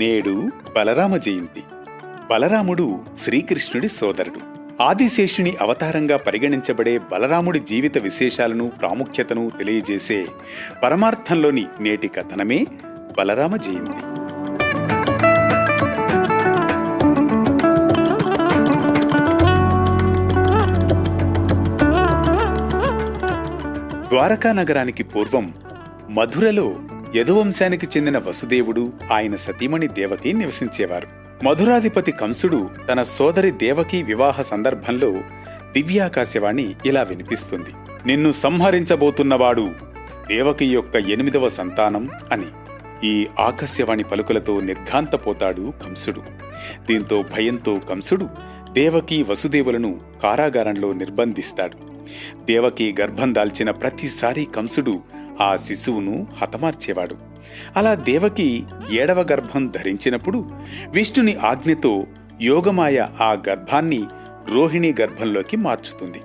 నేడు బలరామ జయంతి. బలరాముడు శ్రీకృష్ణుడి సోదరుడు. ఆదిశేషుని అవతారంగా పరిగణించబడే బలరాముడి జీవిత విశేషాలను, ప్రాముఖ్యతను తెలియజేసే పరమార్థంలోని నేటి కథనమే బలరామ జయంతి. ద్వారకా నగరానికి పూర్వం మధురలో యదువంశానికి చెందిన వసుదేవుడు, ఆయన సతీమణి దేవకి నివసించేవారు. మధురాధిపతి కంసుడు తన సోదరి దేవకి వివాహ సందర్భంలో దివ్యాకాశవాణి ఇలా వినిపిస్తుంది: నిన్ను సంహరించబోతున్నవాడు దేవకి యొక్క 8వ సంతానం అని. ఈ ఆకాశవాణి పలుకులతో నిర్ఘాంతపోతాడు కంసుడు. దీంతో భయంతో కంసుడు దేవకి, వసుదేవులను కారాగారంలో నిర్బంధిస్తాడు. దేవకి గర్భం దాల్చిన ప్రతిసారి కంసుడు ఆ శిశువును హతమార్చేవాడు. అలా దేవకి 7వ గర్భం ధరించినప్పుడు విష్ణుని ఆజ్ఞతో యోగమాయ ఆ గర్భాన్ని రోహిణి గర్భంలోకి మార్చుతుంది.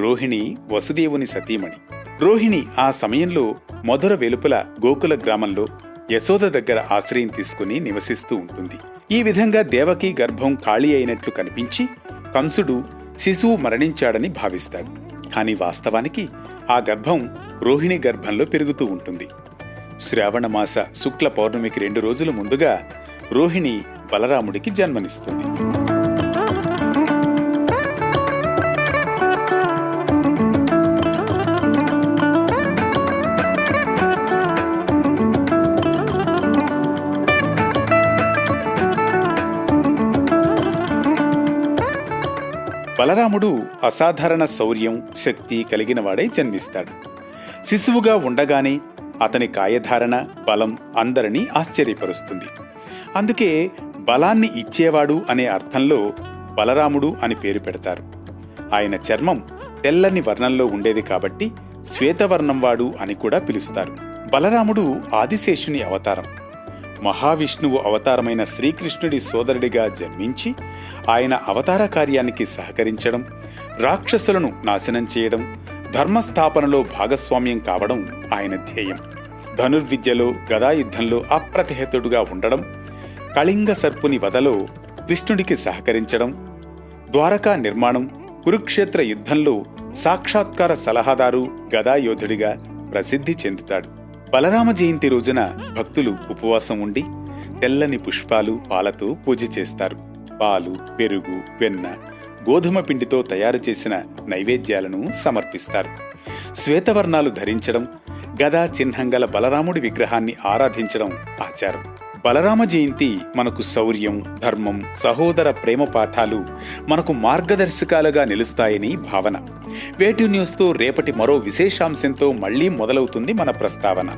రోహిణి వసుదేవుని సతీమణి. రోహిణి ఆ సమయంలో మధుర వెలుపల గోకుల గ్రామంలో యశోద దగ్గర ఆశ్రయం తీసుకుని నివసిస్తూ ఉంటుంది. ఈ విధంగా దేవకి గర్భం ఖాళీ అయినట్లు కనిపించి కంసుడు శిశువు మరణించాడని భావిస్తాడు. కాని వాస్తవానికి ఆ గర్భం రోహిణి గర్భంలో పెరుగుతూ ఉంటుంది. శ్రావణమాస శుక్ల పౌర్ణమికి 2 రోజుల ముందుగా రోహిణి బలరాముడికి జన్మనిస్తుంది. బలరాముడు అసాధారణ శౌర్యం, శక్తి కలిగినవాడై జన్మిస్తాడు. శిశువుగా ఉండగానే అతని కాయధారణ, బలం అందరినీ ఆశ్చర్యపరుస్తుంది. అందుకే బలాన్ని ఇచ్చేవాడు అనే అర్థంలో బలరాముడు అని పేరు పెడతారు. ఆయన చర్మం తెల్లని వర్ణంలో ఉండేది కాబట్టి శ్వేతవర్ణంవాడు అని కూడా పిలుస్తారు. బలరాముడు ఆదిశేషుని అవతారం. మహావిష్ణువు అవతారమైన శ్రీకృష్ణుడి సోదరుడిగా జన్మించి ఆయన అవతార కార్యానికి సహకరించడం, రాక్షసులను నాశనం చేయడం, ధర్మస్థాపనలో భాగస్వామ్యం కావడం ఆయన ధ్యేయం. ధనుర్విద్యలో, గదాయుద్ధంలో అప్రతిహతుడుగా ఉండడం, కళింగ సర్పుని వధలో కృష్ణుడికి సహకరించడం, ద్వారకా నిర్మాణం, కురుక్షేత్ర యుద్ధంలో సాక్షాత్కార సలహాదారు, గదాయోధుడిగా ప్రసిద్ధి చెందుతాడు. బలరామ జయంతి రోజున భక్తులు ఉపవాసం ఉండి తెల్లని పుష్పాలు, పాలతో పూజ చేస్తారు. పాలు, పెరుగు, వెన్న, గోధుమ పిండితో తయారు చేసిన నైవేద్యాలను సమర్పిస్తారు. శ్వేతవర్ణాలు ధరించడం, గదా చిహ్నంగల బలరాముడి విగ్రహాన్ని ఆరాధించడం ఆచారం. బలరామ జయంతి మనకు శౌర్యం, ధర్మం, సహోదర ప్రేమ పాఠాలు మనకు మార్గదర్శకాలుగా నిలుస్తాయని భావన. వేటు న్యూస్తో రేపటి మరో విశేషాంశంతో మళ్లీ మొదలవుతుంది మన ప్రస్తావన.